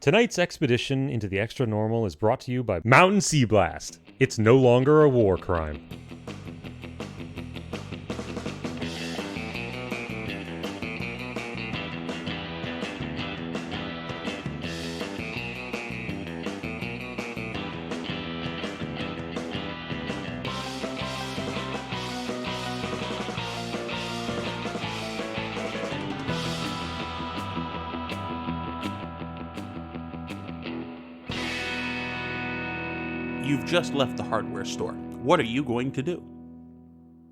Tonight's expedition into the Extranormal is brought to you by Mountain Sea Blast. It's no longer a war crime. You've just left the hardware store. What are you going to do?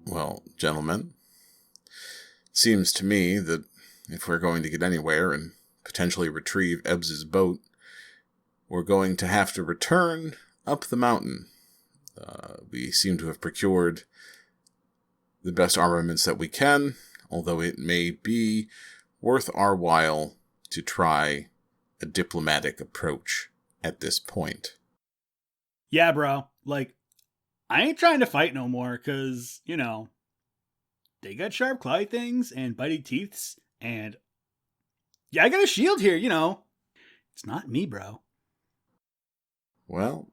Well, gentlemen, it seems to me that if we're going to get anywhere and potentially retrieve Ebbs's boat, we're going to have to return up the mountain. We seem to have procured the best armaments that we can, although it may be worth our while to try a diplomatic approach at this point. Yeah, bro. Like, I ain't trying to fight no more, because, they got sharp clawy things and bitey teeths, and yeah, I got a shield here, It's not me, bro. Well,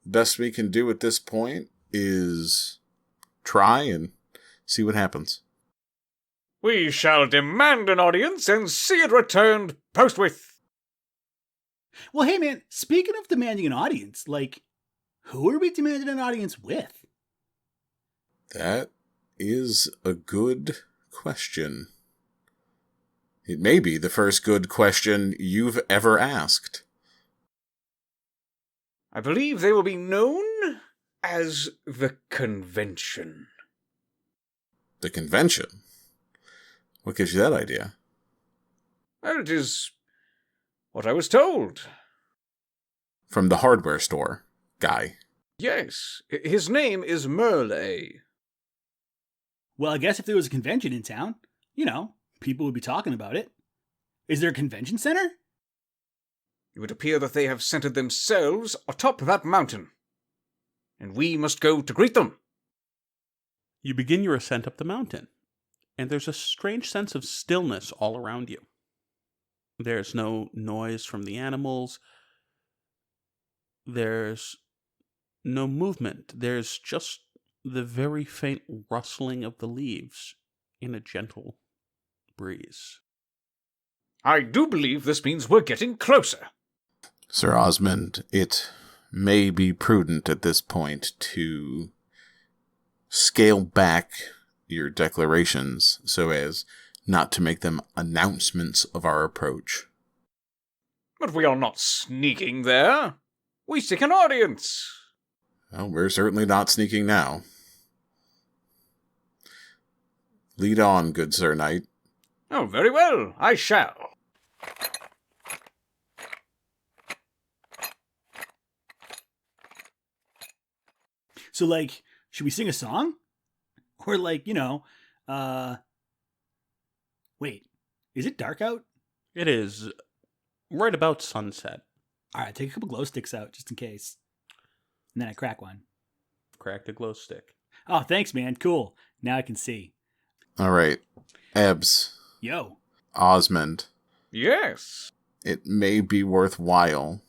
best we can do at this point is try and see what happens. We shall demand an audience and see it returned forthwith. Well, hey, man, speaking of demanding an audience, who are we demanding an audience with? That is a good question. It may be the first good question you've ever asked. I believe they will be known as the Convention. The Convention? What gives you that idea? Well, it is what I was told. From the hardware store guy. Yes, his name is Merle. Well, I guess if there was a convention in town, people would be talking about it. Is there a convention center? It would appear that they have centered themselves atop that mountain, and we must go to greet them. You begin your ascent up the mountain, and there's a strange sense of stillness all around you. There's no noise from the animals. There's no movement. There's just the very faint rustling of the leaves in a gentle breeze. I do believe this means we're getting closer. Sir Osmond, it may be prudent at this point to scale back your declarations so as not to make them announcements of our approach. But we are not sneaking there. We seek an audience. Well, we're certainly not sneaking now. Lead on, good Sir Knight. Oh, very well. I shall. So, should we sing a song? Or, wait, is it dark out? It is right about sunset. All right, take a couple glow sticks out just in case. And then I crack one. Cracked a glow stick. Oh, thanks, man. Cool. Now I can see. All right. Ebbs. Yo. Osmond. Yes. It may be worthwhile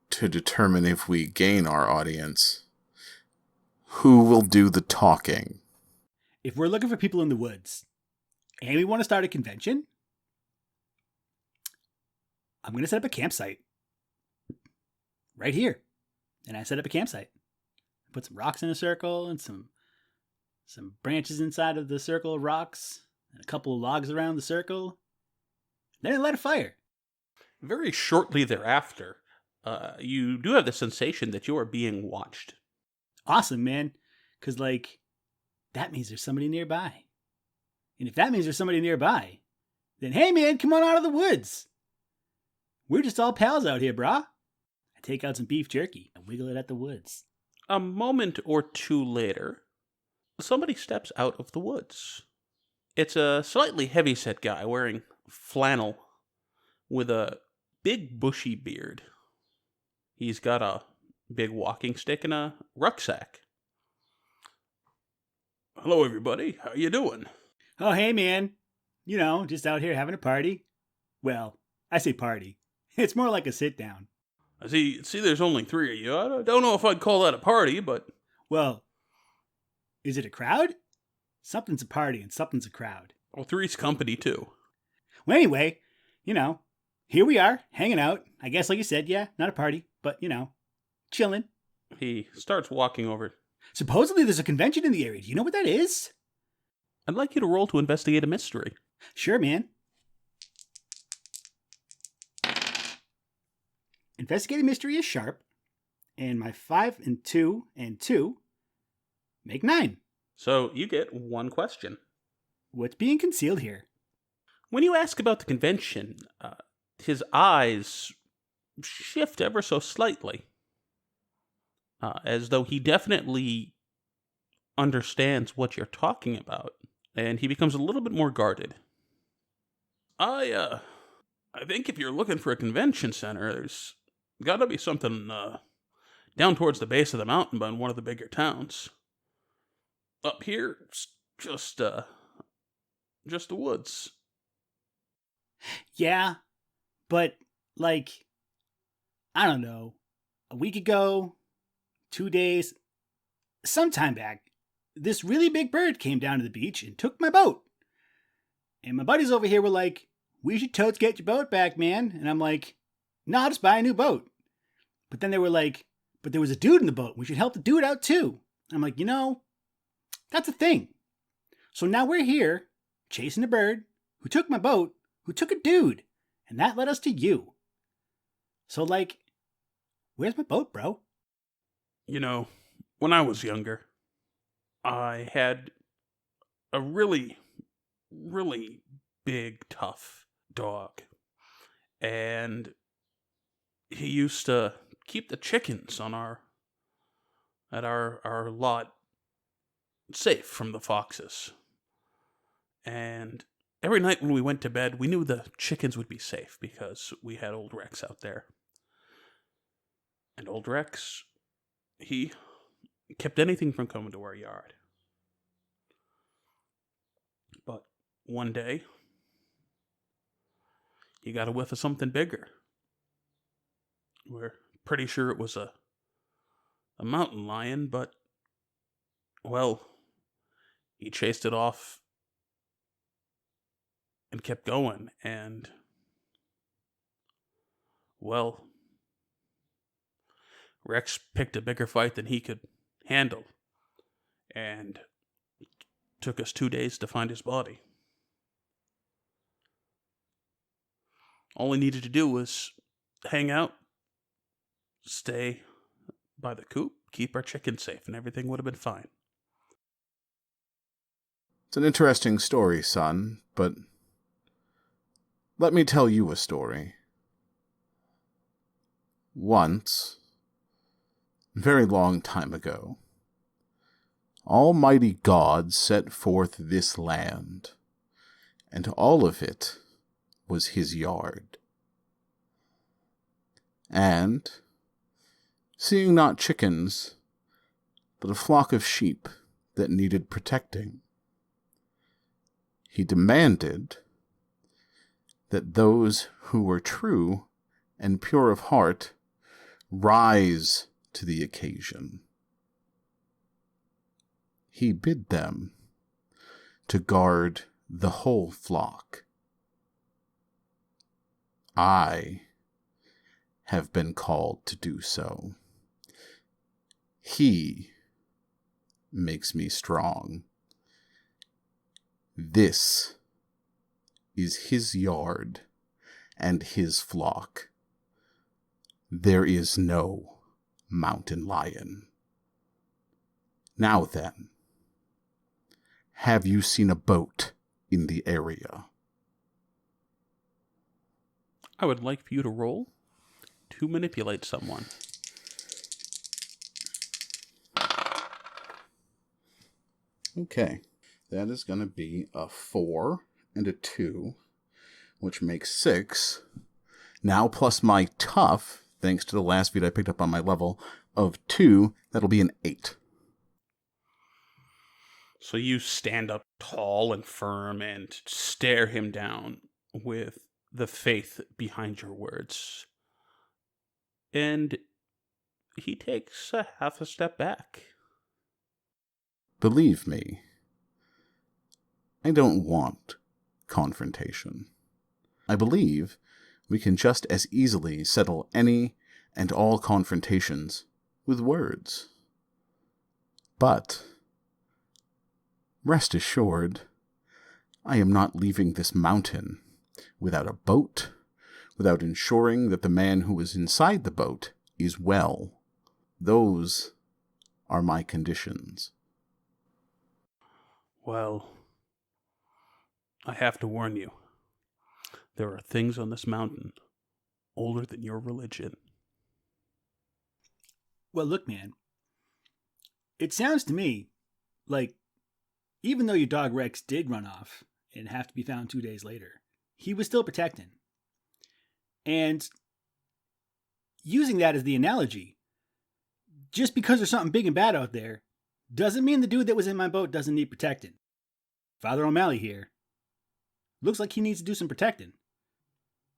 to determine if we gain our audience. Who will do the talking? If we're looking for people in the woods and we want to start a convention, I'm going to set up a campsite right here. And I set up a campsite. Put some rocks in a circle and some branches inside of the circle of rocks and a couple of logs around the circle. Then I light a fire. Very shortly thereafter, you do have the sensation that you are being watched. Awesome, man. Because, that means there's somebody nearby. And if that means there's somebody nearby, then hey, man, come on out of the woods. We're just all pals out here, brah. I take out some beef jerky and wiggle it at the woods. A moment or two later, somebody steps out of the woods. It's a slightly heavyset guy wearing flannel with a big bushy beard. He's got a big walking stick and a rucksack. Hello, everybody. How you doing? Oh, hey, man. Just out here having a party. Well, I say party. It's more like a sit down. I see, there's only 3 of you. I don't know if I'd call that a party, but Well, is it a crowd? Something's a party and something's a crowd. well, 3's company, too. Well, anyway, here we are, hanging out. I guess, like you said, yeah, not a party, but, chilling. He starts walking over. Supposedly there's a convention in the area. Do you know what that is? I'd like you to roll to investigate a mystery. Sure, man. Investigating mystery is sharp, and my 5 and 2 and 2 make 9. So you get 1 question. What's being concealed here? When you ask about the convention, his eyes shift ever so slightly, as though he definitely understands what you're talking about, and he becomes a little bit more guarded. I think if you're looking for a convention center, there's got to be something down towards the base of the mountain by one of the bigger towns. Up here, it's just the woods. Yeah, but, I don't know, a week ago, 2 days, sometime back, this really big bird came down to the beach and took my boat. And my buddies over here were like, we should totes get your boat back, man. And I'm like, no, I'll just buy a new boat. But then they were like, but there was a dude in the boat. We should help the dude out too. I'm like, that's a thing. So now we're here chasing a bird who took my boat, who took a dude. And that led us to you. So, where's my boat, bro? When I was younger, I had a really, really big, tough dog. And he used to keep the chickens at our lot safe from the foxes. And every night when we went to bed, we knew the chickens would be safe because we had old Rex out there. And old Rex, he kept anything from coming to our yard. But one day, he got a whiff of something bigger. We're pretty sure it was a mountain lion, but, well, he chased it off and kept going, and, well, Rex picked a bigger fight than he could handle, and took us 2 days to find his body. All we needed to do was hang out, stay by the coop, keep our chickens safe, and everything would have been fine. It's an interesting story, son, but let me tell you a story. Once, a very long time ago, Almighty God set forth this land, and all of it was his yard. And, seeing not chickens, but a flock of sheep that needed protecting, he demanded that those who were true and pure of heart rise to the occasion. He bid them to guard the whole flock. I have been called to do so. He makes me strong. This is his yard and his flock. There is no mountain lion. Now then, have you seen a boat in the area? I would like for you to roll to manipulate someone. Okay, that is going to be a 4 and a 2, which makes 6. Now, plus my tough, thanks to the last feat I picked up on my level, of 2, that'll be an 8. So you stand up tall and firm and stare him down with the faith behind your words. And he takes a half a step back. Believe me, I don't want confrontation. I believe we can just as easily settle any and all confrontations with words. But rest assured, I am not leaving this mountain without a boat, without ensuring that the man who is inside the boat is well. Those are my conditions. Well, I have to warn you. There are things on this mountain older than your religion. Well, look, man. It sounds to me like even though your dog Rex did run off and have to be found 2 days later, he was still protecting. And using that as the analogy, just because there's something big and bad out there doesn't mean the dude that was in my boat doesn't need protecting. Father O'Malley here looks like he needs to do some protecting.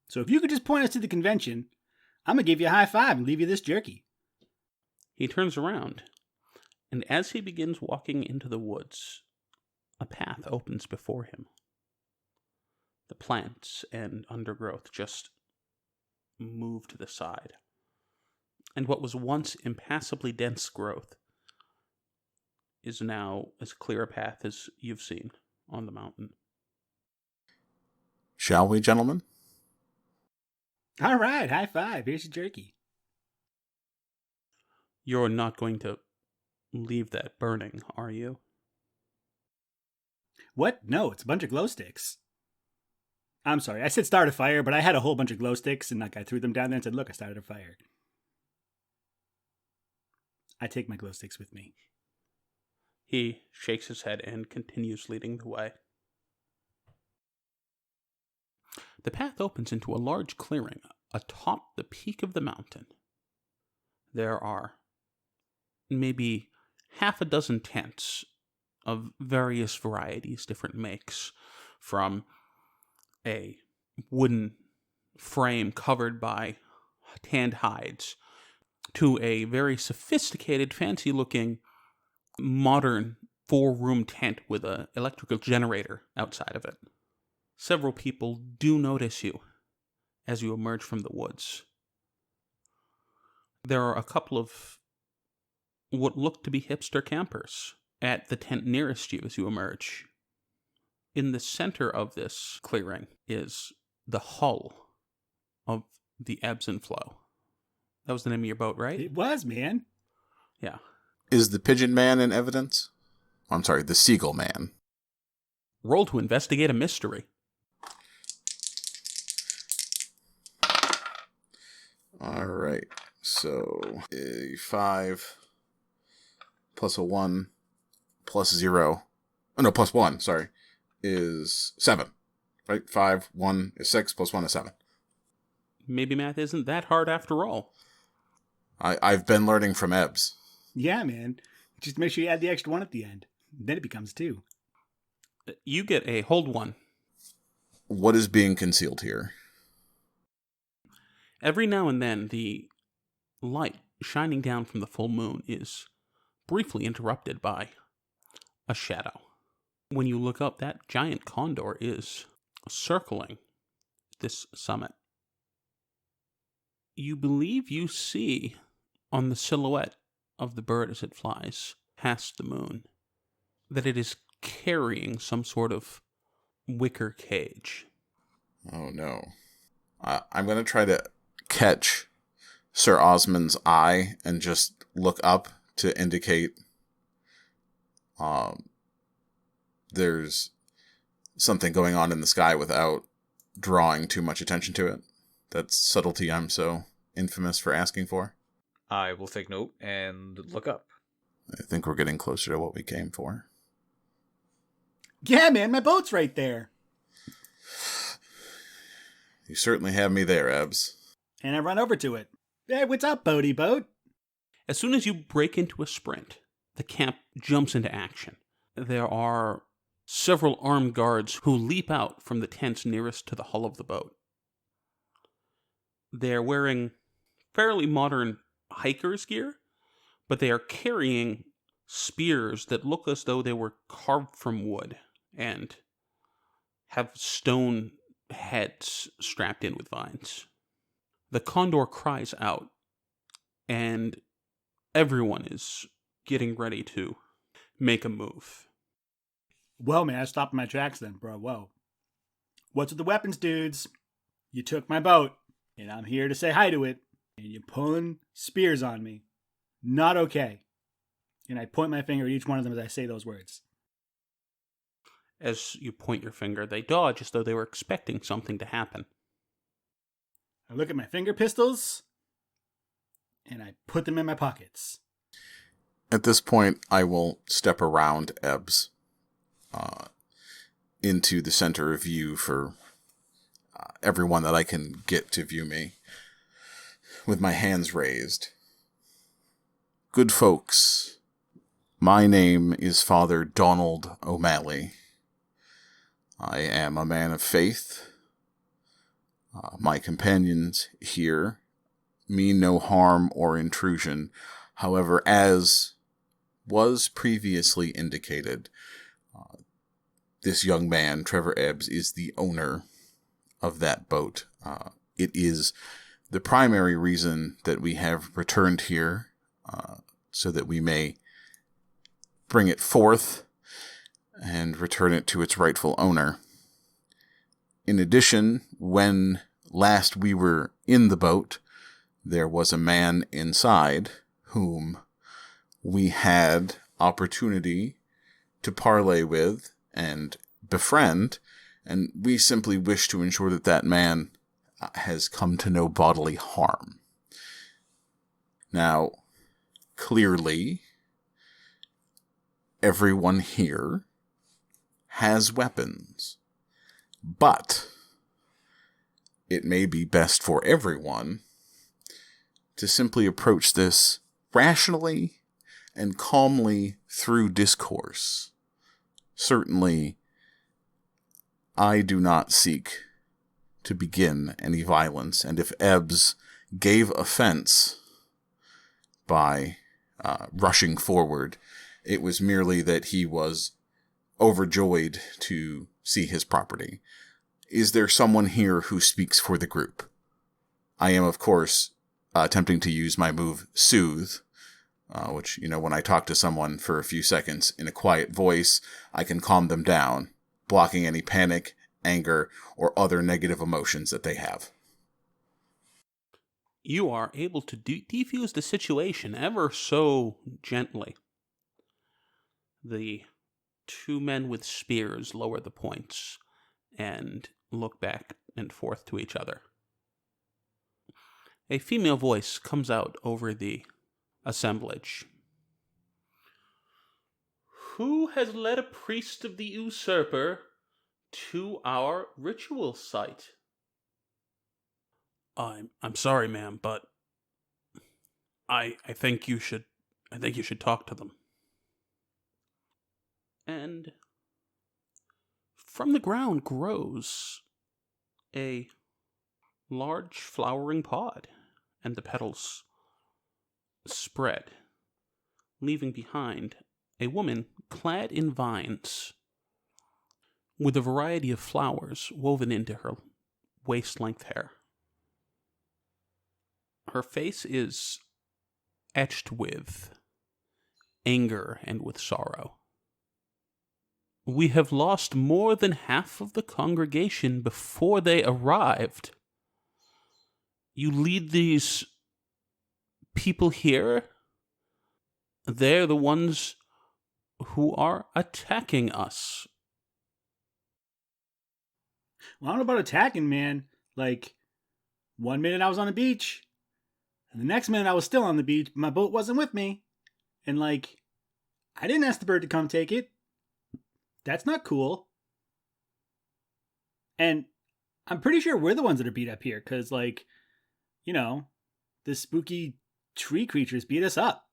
So if you could just point us to the convention, I'm going to give you a high five and leave you this jerky. He turns around, and as he begins walking into the woods, a path opens before him. The plants and undergrowth just move to the side, and what was once impassably dense growth is now as clear a path as you've seen on the mountain. Shall we, gentlemen? All right, high five. Here's your jerky. You're not going to leave that burning, are you? What? No, it's a bunch of glow sticks. I'm sorry, I said start a fire, but I had a whole bunch of glow sticks, and I threw them down there and said, look, I started a fire. I take my glow sticks with me. He shakes his head and continues leading the way. The path opens into a large clearing atop the peak of the mountain. There are maybe half a dozen tents of various varieties, different makes, from a wooden frame covered by tanned hides to a very sophisticated, fancy-looking, modern 4-room tent with an electrical generator outside of it. Several people do notice you as you emerge from the woods. There are a couple of what look to be hipster campers at the tent nearest you as you emerge. In the center of this clearing is the hull of the Ebbs and Flow. That was the name of your boat, right? It was, man. Yeah. Is the Pigeon Man in evidence? I'm sorry, the Seagull Man. Roll to investigate a mystery. All right. So a 5 plus a 1 plus 0. Oh, no, plus 1, sorry, is 7. Right? 5, 1 is 6, plus 1 is 7. Maybe math isn't that hard after all. I've been learning from Ebbs. Yeah, man. Just make sure you add the extra 1 at the end. Then it becomes 2. You get a hold 1. What is being concealed here? Every now and then, the light shining down from the full moon is briefly interrupted by a shadow. When you look up, that giant condor is circling this summit. You believe you see on the silhouette of the bird as it flies past the moon that it is carrying some sort of wicker cage. Oh, no. I'm going to try to catch Sir Osmond's eye and just look up to indicate there's something going on in the sky without drawing too much attention to it. That's subtlety I'm so infamous for asking for. I will take note and look up. I think we're getting closer to what we came for. Yeah, man, my boat's right there. You certainly have me there, Ebbs. And I run over to it. Hey, what's up, boaty boat? As soon as you break into a sprint, the camp jumps into action. There are several armed guards who leap out from the tents nearest to the hull of the boat. They're wearing fairly modern hiker's gear, but they are carrying spears that look as though they were carved from wood and have stone heads strapped in with vines. The condor cries out, and everyone is getting ready to make a move. Well, man, I stopped in my tracks then, bro. Whoa. What's with the weapons, dudes? You took my boat, and I'm here to say hi to it, and you're pulling spears on me. Not okay. And I point my finger at each one of them as I say those words. As you point your finger, they dodge as though they were expecting something to happen. I look at my finger pistols, and I put them in my pockets. At this point, I will step around Ebbs into the center of view for everyone that I can get to view me, with my hands raised. Good folks, my name is Father Donald O'Malley. I am a man of faith. My companions here mean no harm or intrusion. However, as was previously indicated, this young man, Trevor Ebbs, is the owner of that boat. It is the primary reason that we have returned here, so that we may bring it forth and return it to its rightful owner. In addition, when last we were in the boat, there was a man inside whom we had opportunity to parley with and befriend, and we simply wish to ensure that that man has come to no bodily harm. Now, clearly, everyone here has weapons, but it may be best for everyone to simply approach this rationally and calmly through discourse. Certainly, I do not seek to begin any violence, and if Ebbs gave offense by rushing forward, it was merely that he was overjoyed to see his property. Is there someone here who speaks for the group? I am, of course, attempting to use my move Soothe, which, when I talk to someone for a few seconds in a quiet voice, I can calm them down, blocking any panic, anger, or other negative emotions that they have. You are able to defuse the situation ever so gently. The two men with spears lower the points and look back and forth to each other. A female voice comes out over the assemblage. Who has led a priest of the usurper to our ritual site? I'm sorry, ma'am, but I think you should talk to them. And from the ground grows a large flowering pod, and the petals spread, leaving behind a woman clad in vines, with a variety of flowers woven into her waist-length hair. Her face is etched with anger and with sorrow. We have lost more than half of the congregation before they arrived. You lead these people here? They're the ones who are attacking us. Well, I don't know about attacking, man. 1 minute I was on the beach, and the next minute I was still on the beach, but my boat wasn't with me. And, I didn't ask the bird to come take it. That's not cool. And I'm pretty sure we're the ones that are beat up here, because, the spooky tree creatures beat us up.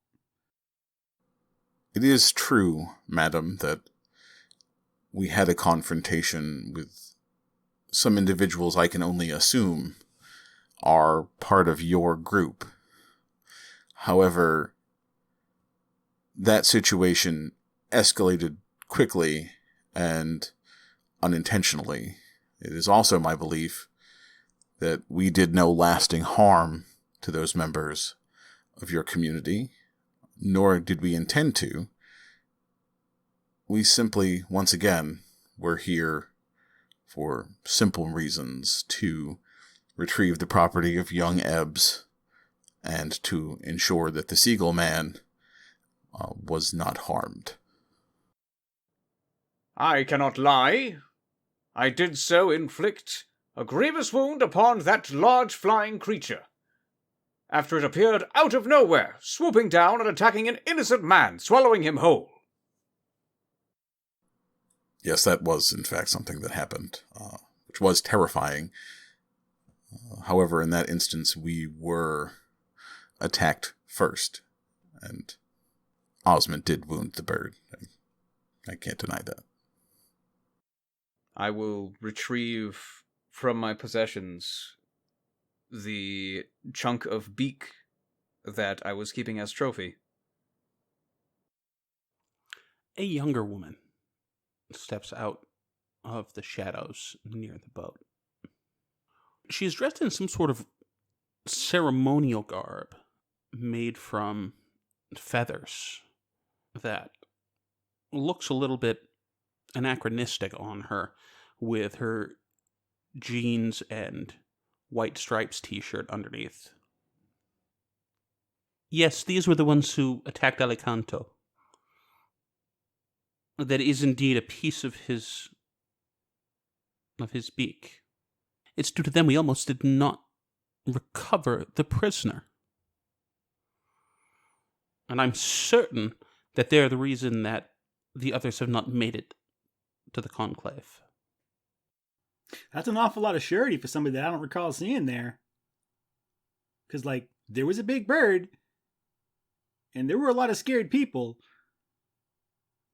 It is true, madam, that we had a confrontation with some individuals I can only assume are part of your group. However, that situation escalated quickly and unintentionally. It is also my belief that we did no lasting harm to those members of your community, nor did we intend to. We simply, once again, were here for simple reasons to retrieve the property of young Ebbs and to ensure that the Seagull Man was not harmed. I cannot lie. I did so inflict a grievous wound upon that large flying creature, after it appeared out of nowhere, swooping down and attacking an innocent man, swallowing him whole. Yes, that was, in fact, something that happened, which was terrifying. However, in that instance, we were attacked first, and Osmond did wound the bird. I can't deny that. I will retrieve from my possessions the chunk of beak that I was keeping as trophy. A younger woman steps out of the shadows near the boat. She is dressed in some sort of ceremonial garb made from feathers that looks a little bit anachronistic on her, with her jeans and white stripes t-shirt underneath. Yes, these were the ones who attacked Alicanto. That is indeed a piece of his beak. It's due to them we almost did not recover the prisoner. And I'm certain that they're the reason that the others have not made it to the Conclave. That's an awful lot of surety for somebody that I don't recall seeing there. Because, like, there was a big bird, and there were a lot of scared people.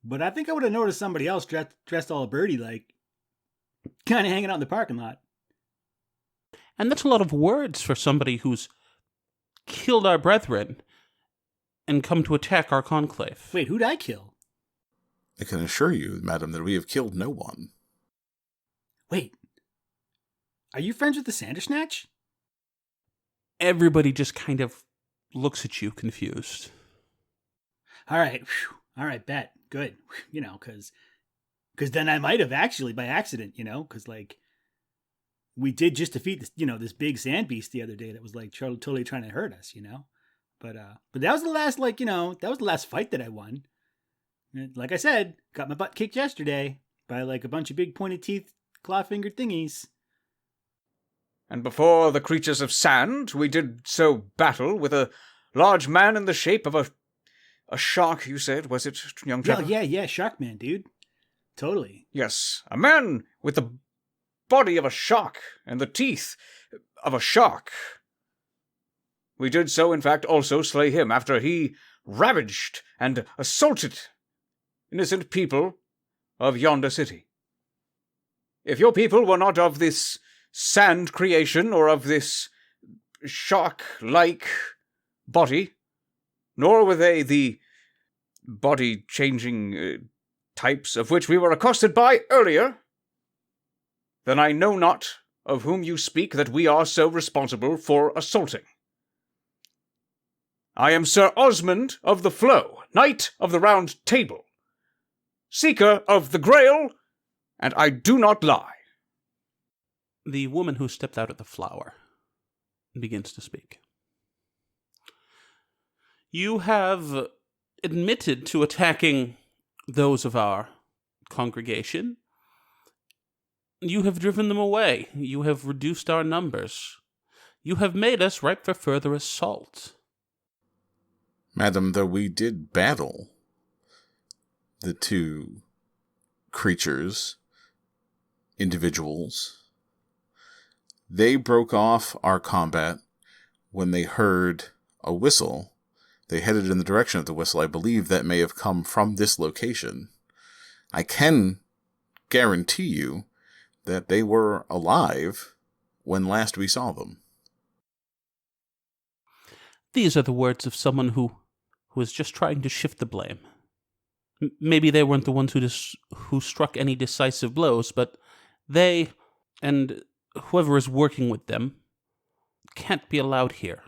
But I think I would have noticed somebody else dressed all birdie-like, kind of hanging out in the parking lot. And that's a lot of words for somebody who's killed our brethren and come to attack our conclave. Wait, who'd I kill? I can assure you, madam, that we have killed no one. Wait, are you friends with the Sandersnatch? Everybody just kind of looks at you confused. All right, bet. Good. Because then I might have actually, by accident, because, like, we did just defeat this, this big sand beast the other day that was, like, totally trying to hurt us, But that was the last, that was the last fight that I won. And like I said, got my butt kicked yesterday by, like, a bunch of big pointed teeth, claw-fingered thingies. And before the creatures of sand, we did so battle with a large man in the shape of a shark, you said, was it, young Trevor? Yeah, Sharkman, dude. Totally. Yes, a man with the body of a shark and the teeth of a shark. We did so, in fact, also slay him after he ravaged and assaulted innocent people of yonder city. If your people were not of this sand creation or of this shark-like body, nor were they the body-changing types of which we were accosted by earlier, then I know not of whom you speak that we are so responsible for assaulting. I am Sir Osmond of the Flow, Knight of the Round Table, Seeker of the Grail, and I do not lie. The woman who stepped out of the flower begins to speak. You have admitted to attacking those of our congregation. You have driven them away. You have reduced our numbers. You have made us ripe for further assault. Madam, though we did battle the two creatures, individuals, they broke off our combat when they heard a whistle. They headed in the direction of the whistle. I believe that may have come from this location. I can guarantee you that they were alive when last we saw them. These are the words of someone who is just trying to shift the blame. Maybe they weren't the ones who struck any decisive blows, but they, and whoever is working with them, can't be allowed here.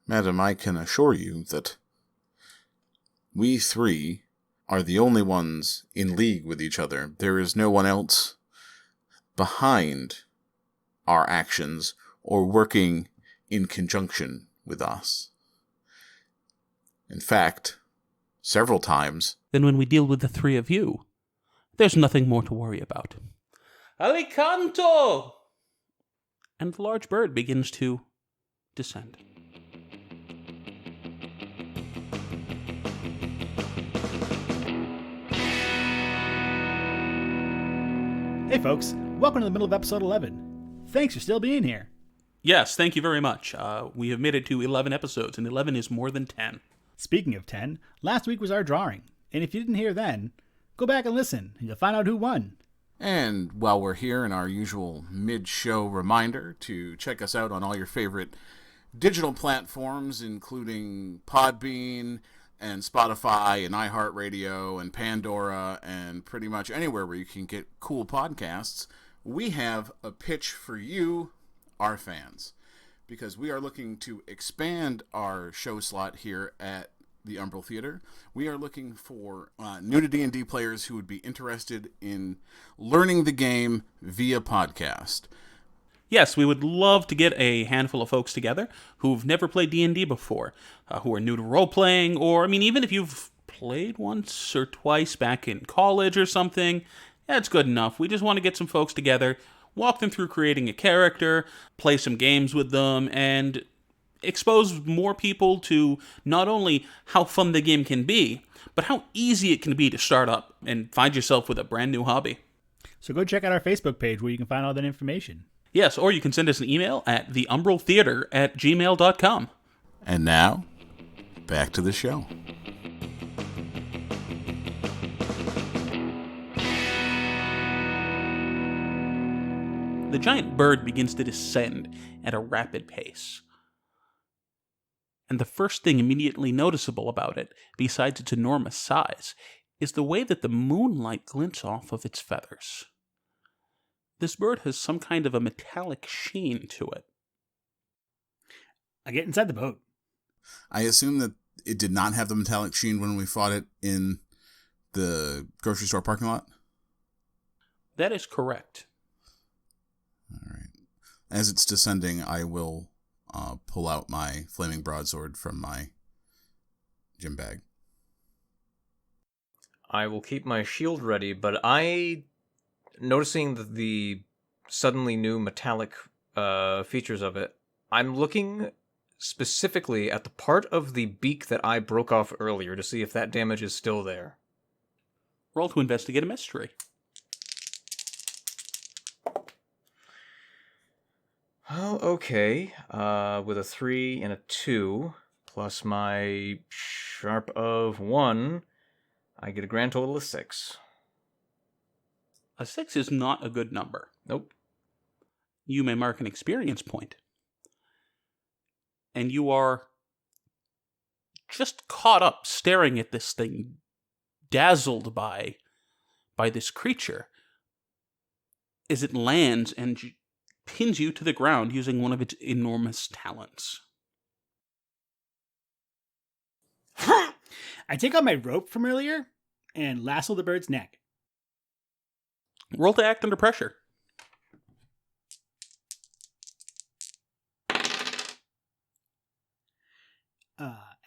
Madam, I can assure you that we three are the only ones in league with each other. There is no one else behind our actions or working in conjunction with us. In fact, several times. Then when we deal with the three of you, there's nothing more to worry about. Alicanto! And the large bird begins to descend. Hey folks, welcome to the middle of episode 11. Thanks for still being here. Yes, thank you very much. We have made it to 11 episodes, and 11 is more than 10. Speaking of 10, last week was our drawing, and if you didn't hear then, go back and listen, and you'll find out who won. And while we're here, in our usual mid-show reminder to check us out on all your favorite digital platforms, including Podbean and Spotify and iHeartRadio and Pandora and pretty much anywhere where you can get cool podcasts, we have a pitch for you, our fans, because we are looking to expand our show slot here at the Umbral Theater. We are looking for new to D&D players who would be interested in learning the game via podcast. Yes, we would love to get a handful of folks together who've never played D&D before, who are new to role-playing, or, I mean, even if you've played once or twice back in college or something, that's good enough. We just want to get some folks together, walk them through creating a character, play some games with them, and expose more people to not only how fun the game can be, but how easy it can be to start up and find yourself with a brand new hobby. So go check out our Facebook page where you can find all that information. Yes, or you can send us an email at theumbraltheater@gmail.com. And now, back to the show. The giant bird begins to descend at a rapid pace. And the first thing immediately noticeable about it, besides its enormous size, is the way that the moonlight glints off of its feathers. This bird has some kind of a metallic sheen to it. I get inside the boat. I assume that it did not have the metallic sheen when we fought it in the grocery store parking lot? That is correct. All right. As it's descending, I will pull out my flaming broadsword from my gym bag. I will keep my shield ready, but noticing the suddenly new metallic features of it, I'm looking specifically at the part of the beak that I broke off earlier to see if that damage is still there. Roll to investigate a mystery. Oh, okay. With a 3 and a 2, plus my sharp of 1, I get a grand total of 6. A 6 is not a good number. Nope. You may mark an experience point. And you are just caught up staring at this thing, dazzled by this creature, as it lands and pins you to the ground using one of its enormous talons. I take out my rope from earlier and lasso the bird's neck. Roll to act under pressure.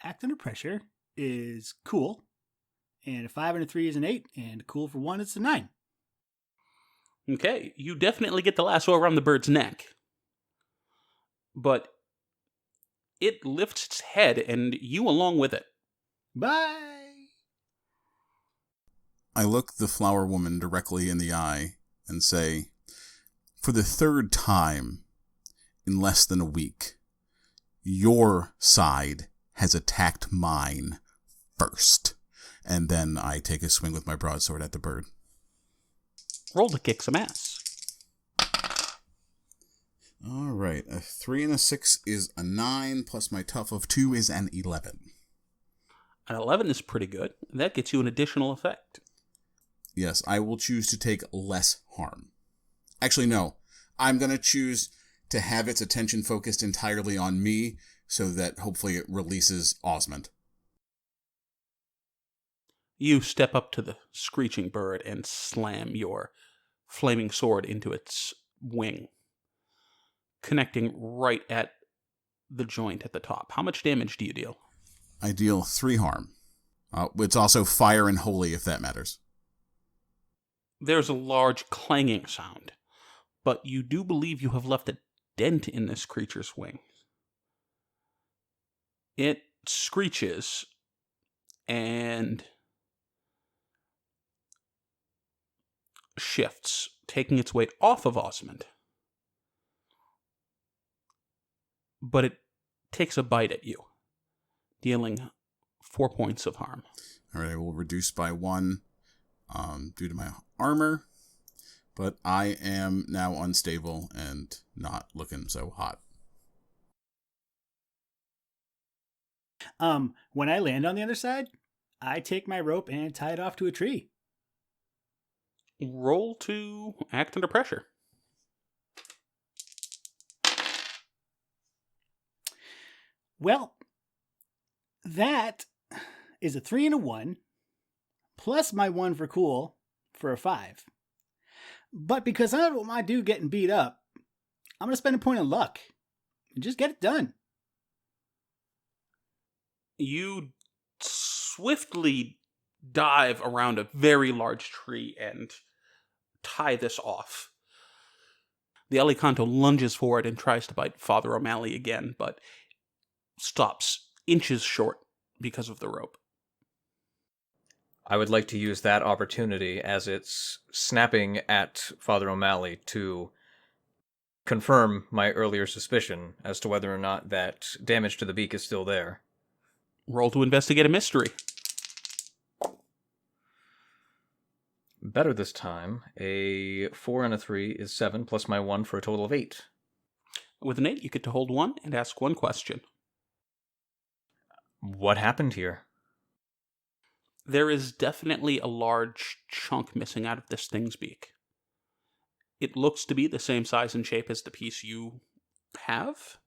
Act under pressure is cool, and a 5 and a 3 is an 8, and cool for 1 is a 9. Okay, you definitely get the lasso around the bird's neck. But it lifts its head, and you along with it. Bye! I look the flower woman directly in the eye and say, for the third time in less than a week, your side has attacked mine first. And then I take a swing with my broadsword at the bird. Roll to kick some ass. All right. A 3 and a 6 is a 9, plus my tough of 2 is an 11. An 11 is pretty good. That gets you an additional effect. Yes, I will choose to take less harm. Actually, no. I'm going to choose to have its attention focused entirely on me so that hopefully it releases Osmond. You step up to the screeching bird and slam your flaming sword into its wing, connecting right at the joint at the top. How much damage do you deal? I deal 3 harm. It's also fire and holy, if that matters. There's a large clanging sound, but you do believe you have left a dent in this creature's wing. It screeches and shifts, taking its weight off of Osmond. But it takes a bite at you, dealing 4 points of harm. All right, I will reduce by 1 due to my armor, but I am now unstable and not looking so hot. When I land on the other side, I take my rope and tie it off to a tree. Roll to act under pressure. Well, that is a 3 and a 1, plus my 1 for cool for a 5. But because I don't want my dude getting beat up, I'm going to spend a point of luck and just get it done. You swiftly dive around a very large tree and tie this off. The Alicanto lunges forward and tries to bite Father O'Malley again, but stops inches short because of the rope. I would like to use that opportunity as it's snapping at Father O'Malley to confirm my earlier suspicion as to whether or not that damage to the beak is still there. Roll to investigate a mystery. Better this time. A 4 and a 3 is 7, plus my 1 for a total of 8. With an 8, you get to hold 1 and ask 1 question. What happened here? There is definitely a large chunk missing out of this thing's beak. It looks to be the same size and shape as the piece you have,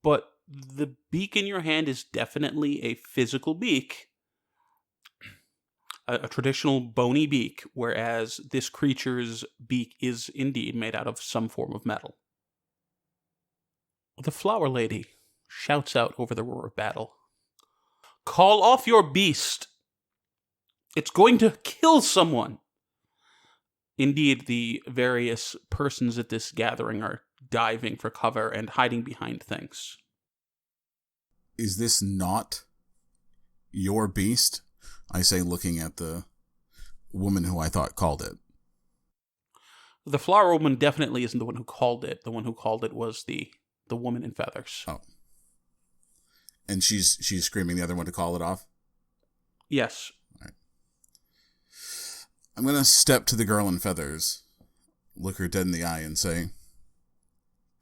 but the beak in your hand is definitely a physical beak, a traditional bony beak, whereas this creature's beak is indeed made out of some form of metal. The flower lady shouts out over the roar of battle. Call off your beast! It's going to kill someone! Indeed, the various persons at this gathering are diving for cover and hiding behind things. Is this not your beast? I say, looking at the woman who I thought called it. The flower woman definitely isn't the one who called it. The one who called it was the woman in feathers. Oh. And she's screaming the other one to call it off? Yes. All right. I'm going to step to the girl in feathers, look her dead in the eye, and say,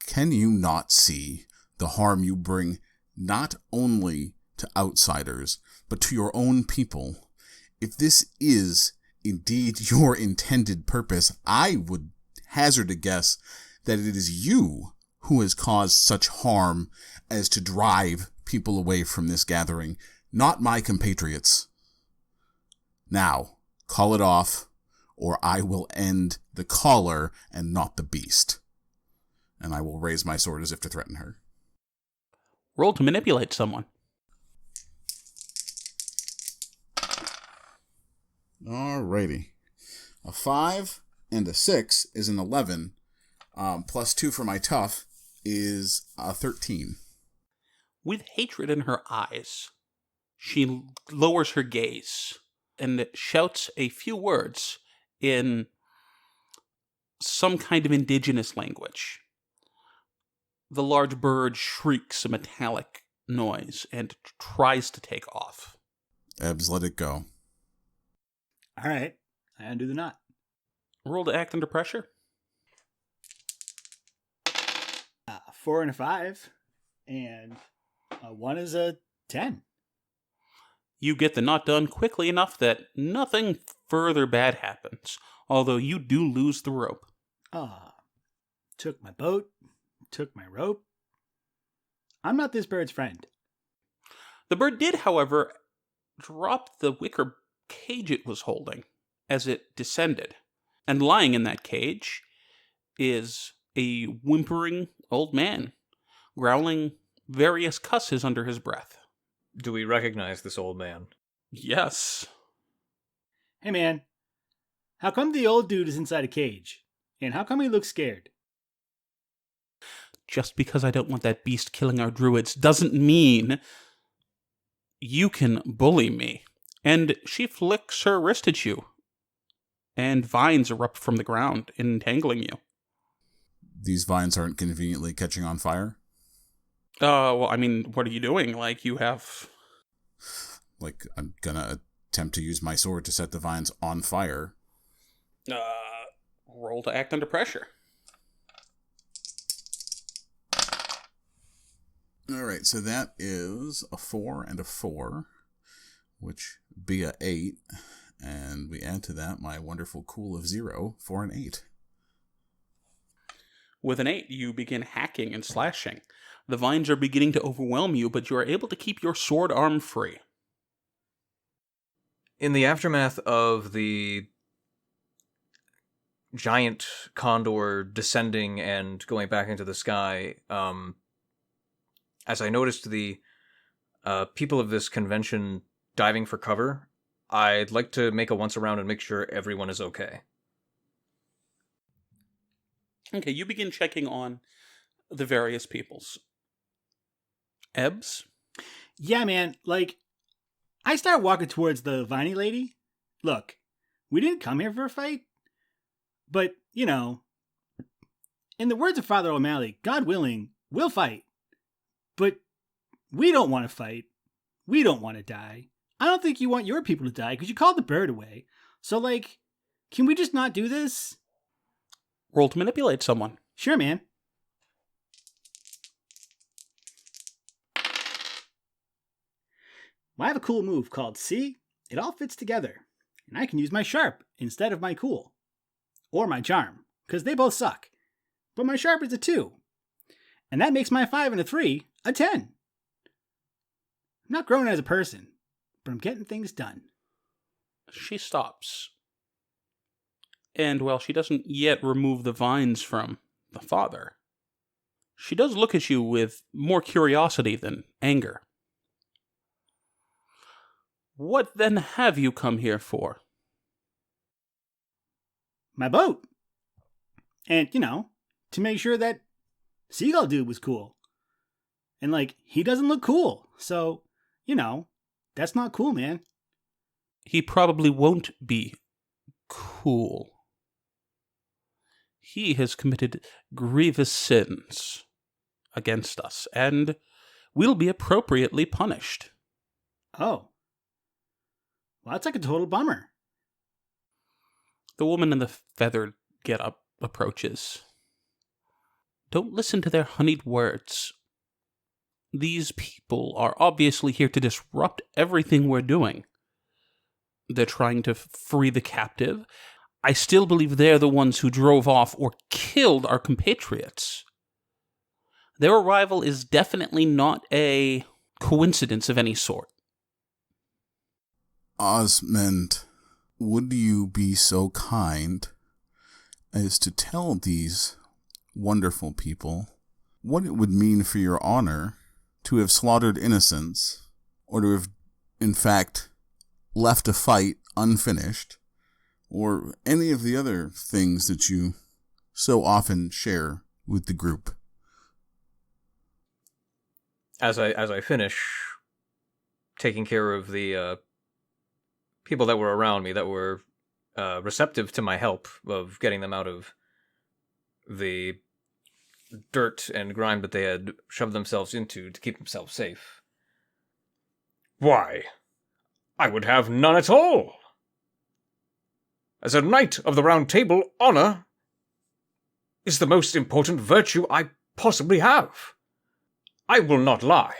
can you not see the harm you bring not only to outsiders, but to your own people? If this is indeed your intended purpose, I would hazard a guess that it is you who has caused such harm as to drive people away from this gathering, not my compatriots. Now, call it off, or I will end the caller and not the beast. And I will raise my sword as if to threaten her. Roll to manipulate someone. Alrighty. A 5 and a 6 is an 11. Plus 2 for my tough is a 13. With hatred in her eyes, she lowers her gaze and shouts a few words in some kind of indigenous language. The large bird shrieks a metallic noise and tries to take off. Ebbs, let it go. All right, I undo the knot. Roll to act under pressure. 4 and a 5, and 1 is a 10. You get the knot done quickly enough that nothing further bad happens, although you do lose the rope. Took my boat, took my rope. I'm not this bird's friend. The bird did, however, drop the wicker cage it was holding as it descended. And lying in that cage is a whimpering old man, growling various cusses under his breath. Do we recognize this old man? Yes. Hey man, how come the old dude is inside a cage? And how come he looks scared? Just because I don't want that beast killing our druids doesn't mean you can bully me. And she flicks her wrist at you, and vines erupt from the ground, entangling you. These vines aren't conveniently catching on fire? Well, I mean, what are you doing? Like, you have... Like, I'm gonna attempt to use my sword to set the vines on fire. Roll to act under pressure. Alright, so that is a 4 and a 4, which be a 8. And we add to that my wonderful cool of 0 for an 8. With an 8, you begin hacking and slashing. The vines are beginning to overwhelm you, but you are able to keep your sword arm free. In the aftermath of the giant condor descending and going back into the sky, as I noticed the people of this convention diving for cover, I'd like to make a once around and make sure everyone is okay. Okay, you begin checking on the various peoples. Ebbs? Yeah, man, like, I start walking towards the viney lady. Look, we didn't come here for a fight, but, you know, in the words of Father O'Malley, God willing, we'll fight. But we don't want to fight. We don't want to die. I don't think you want your people to die because you called the bird away. So, like, can we just not do this? Roll to manipulate someone. Sure, man. Well, I have a cool move called See? It all fits together. And I can use my sharp instead of my cool. Or my charm, because they both suck. But my sharp is a 2. And that makes my 5 and a 3 a 10. I'm not growing as a person, but I'm getting things done. She stops. And while she doesn't yet remove the vines from the father, she does look at you with more curiosity than anger. What then have you come here for? My boat. And, you know, to make sure that Seagull dude was cool. And, like, he doesn't look cool. So, you know, that's not cool, man. He probably won't be cool. He has committed grievous sins against us, and will be appropriately punished. Oh. Well, that's like a total bummer. The woman in the feathered getup approaches. Don't listen to their honeyed words. These people are obviously here to disrupt everything we're doing. They're trying to free the captive. I still believe they're the ones who drove off or killed our compatriots. Their arrival is definitely not a coincidence of any sort. Osmond, would you be so kind as to tell these wonderful people what it would mean for your honor to have slaughtered innocents, or to have, in fact, left a fight unfinished, or any of the other things that you so often share with the group? As I finish taking care of the people that were around me that were receptive to my help of getting them out of the dirt and grime that they had shoved themselves into to keep themselves safe. Why, I would have none at all. As a knight of the Round Table, honor is the most important virtue I possibly have. I will not lie.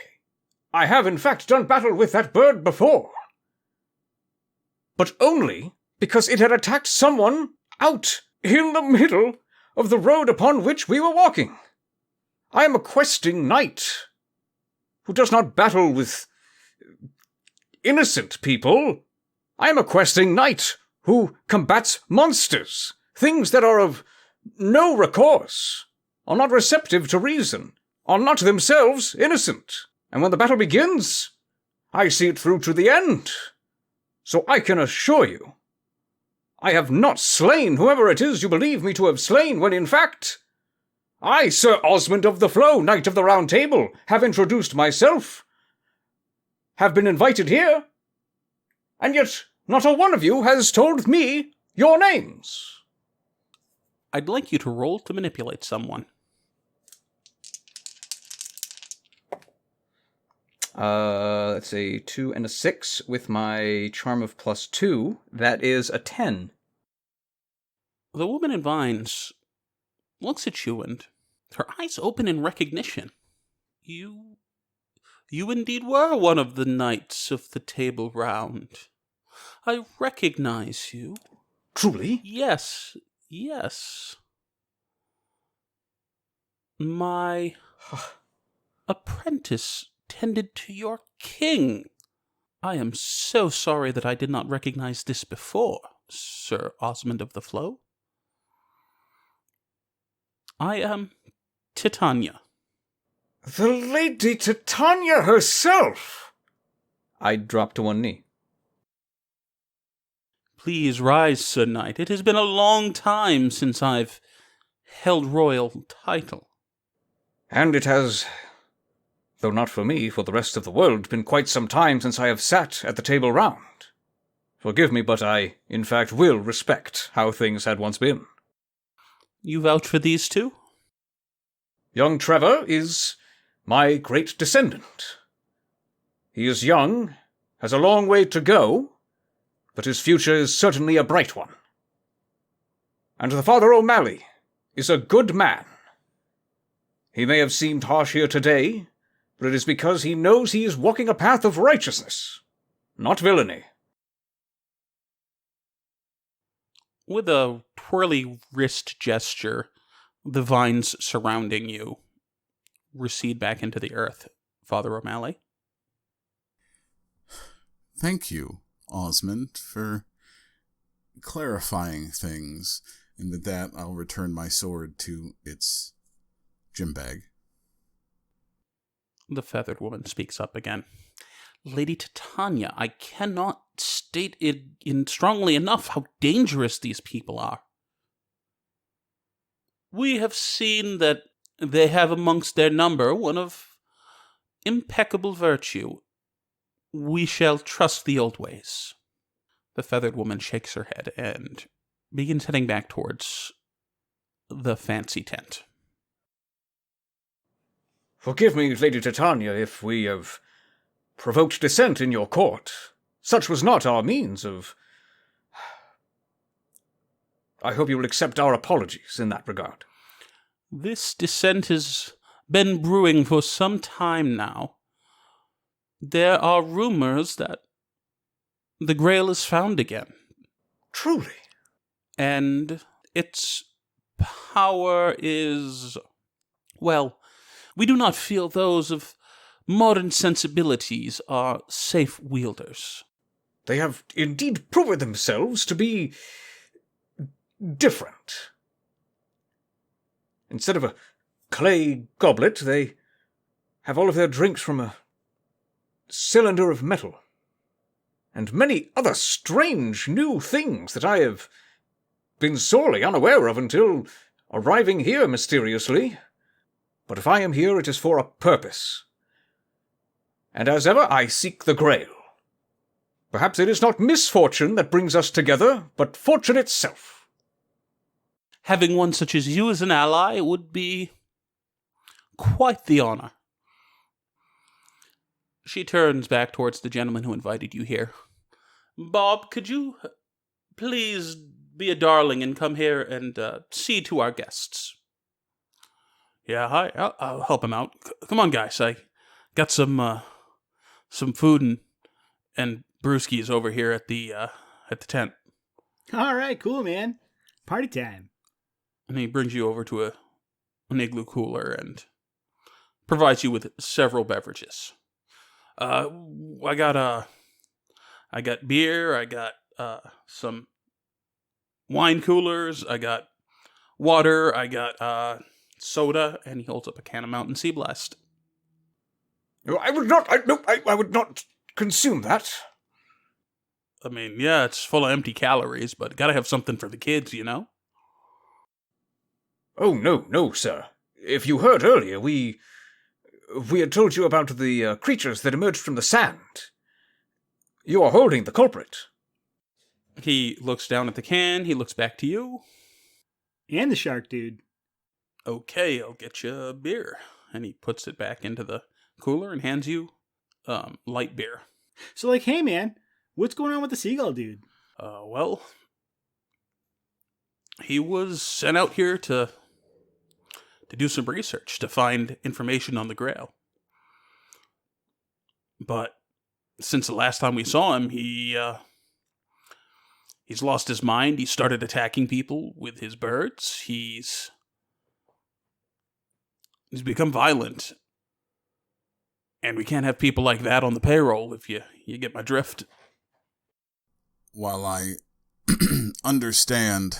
I have in fact done battle with that bird before. But only because it had attacked someone out in the middle of the road upon which we were walking. I am a questing knight who does not battle with innocent people. I am a questing knight who combats monsters, things that are of no recourse, are not receptive to reason, are not themselves innocent. And when the battle begins, I see it through to the end. So I can assure you, I have not slain whoever it is you believe me to have slain, when in fact, I, Sir Osmond of the Flow, Knight of the Round Table, have introduced myself, have been invited here, and yet not a one of you has told me your names. I'd like you to roll to manipulate someone. Let's see, 2 and a 6 with my charm of +2. That is a 10. The woman in vines looks at you and her eyes open in recognition. You indeed were one of the knights of the Table Round. I recognize you. Truly? Yes. My apprentice tended to your king. I am so sorry that I did not recognize this before, Sir Osmond of the Flow. I am Titania. The Lady Titania herself! I dropped to one knee. Please rise, Sir Knight. It has been a long time since I've held royal title. And it has, though not for me, for the rest of the world, been quite some time since I have sat at the Table Round. Forgive me, but I, in fact, will respect how things had once been. You vouch for these two? Young Trevor is my great descendant. He is young, has a long way to go, but his future is certainly a bright one. And the Father O'Malley is a good man. He may have seemed harsh here today, but it is because he knows he is walking a path of righteousness, not villainy. With a twirly wrist gesture, the vines surrounding you recede back into the earth. Father O'Malley? Thank you, Osmond, for clarifying things, and with that I'll return my sword to its gym bag. The feathered woman speaks up again. Lady Titania, I cannot state it in strongly enough how dangerous these people are. We have seen that they have amongst their number one of impeccable virtue. We shall trust the old ways. The feathered woman shakes her head and begins heading back towards the fancy tent. Forgive me, Lady Titania, if we have provoked dissent in your court. Such was not our means of... I hope you will accept our apologies in that regard. This dissent has been brewing for some time now. There are rumors that the Grail is found again. Truly? And its power is... well, we do not feel those of modern sensibilities are safe wielders. They have indeed proven themselves to be different. Instead of a clay goblet, they have all of their drinks from a cylinder of metal. And many other strange new things that I have been sorely unaware of until arriving here mysteriously. But if I am here, it is for a purpose. And as ever, I seek the Grail. Perhaps it is not misfortune that brings us together, but fortune itself. Having one such as you as an ally would be quite the honor. She turns back towards the gentleman who invited you here. Bob, could you please be a darling and come here and see to our guests? Yeah, hi. I'll help him out. Come on, guys. I got some food and brewskis over here at the tent. All right, cool, man. Party time. And he brings you over to an igloo cooler and provides you with several beverages. I got beer. I got some wine coolers. I got water. I got soda. And he holds up a can of Mountain Sea Blast. I would not consume that. I mean, yeah, it's full of empty calories, but gotta have something for the kids, you know? Oh, no, sir. If you heard earlier, we had told you about the creatures that emerged from the sand. You are holding the culprit. He looks down at the can. He looks back to you. And the shark dude. Okay, I'll get you a beer. And he puts it back into the cooler and hands you light beer. So, like, hey, man, what's going on with the seagull dude? Well, he was sent out here to do some research, to find information on the Grail. But since the last time we saw him, he's lost his mind. He started attacking people with his birds. He's become violent. And we can't have people like that on the payroll, if you get my drift. While I understand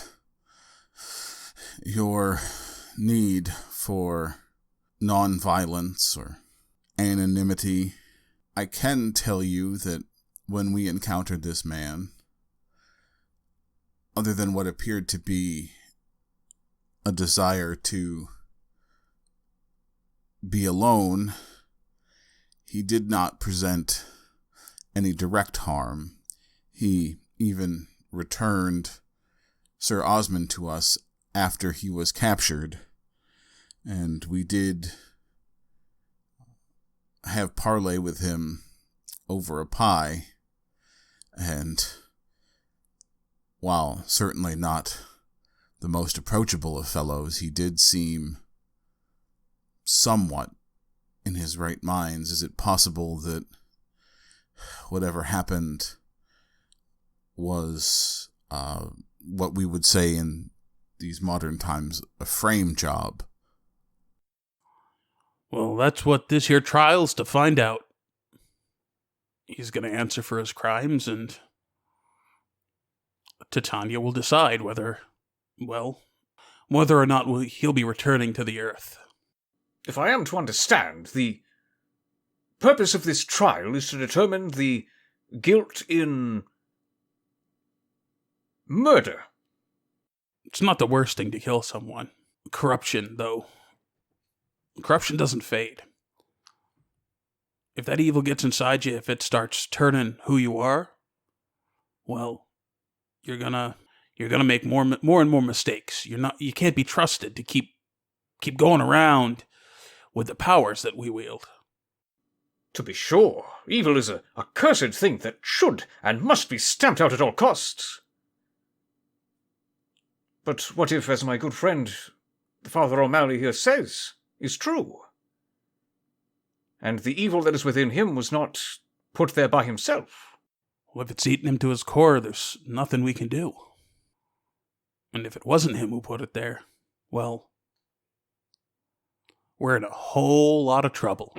your need for non-violence or anonymity, I can tell you that when we encountered this man, other than what appeared to be a desire to be alone, he did not present any direct harm. He even returned Sir Osmond to us after he was captured, and we did have parley with him over a pie, and while certainly not the most approachable of fellows, he did seem somewhat in his right minds. Is it possible that whatever happened was what we would say in these modern times a frame job? Well, that's what this here trial's to find out. He's going to answer for his crimes, and Titania will decide whether or not he'll be returning to the Earth. If I am to understand, the purpose of this trial is to determine the guilt in murder. It's not the worst thing to kill someone. Corruption, though. Corruption doesn't fade. If that evil gets inside you, if it starts turning who you are, well, you're gonna make more and more mistakes. You can't be trusted to keep going around with the powers that we wield. To be sure, evil is a cursed thing that should and must be stamped out at all costs. But what if, as my good friend, Father O'Malley here says, is true? And the evil that is within him was not put there by himself. Well, if it's eaten him to his core, there's nothing we can do. And if it wasn't him who put it there, well, we're in a whole lot of trouble.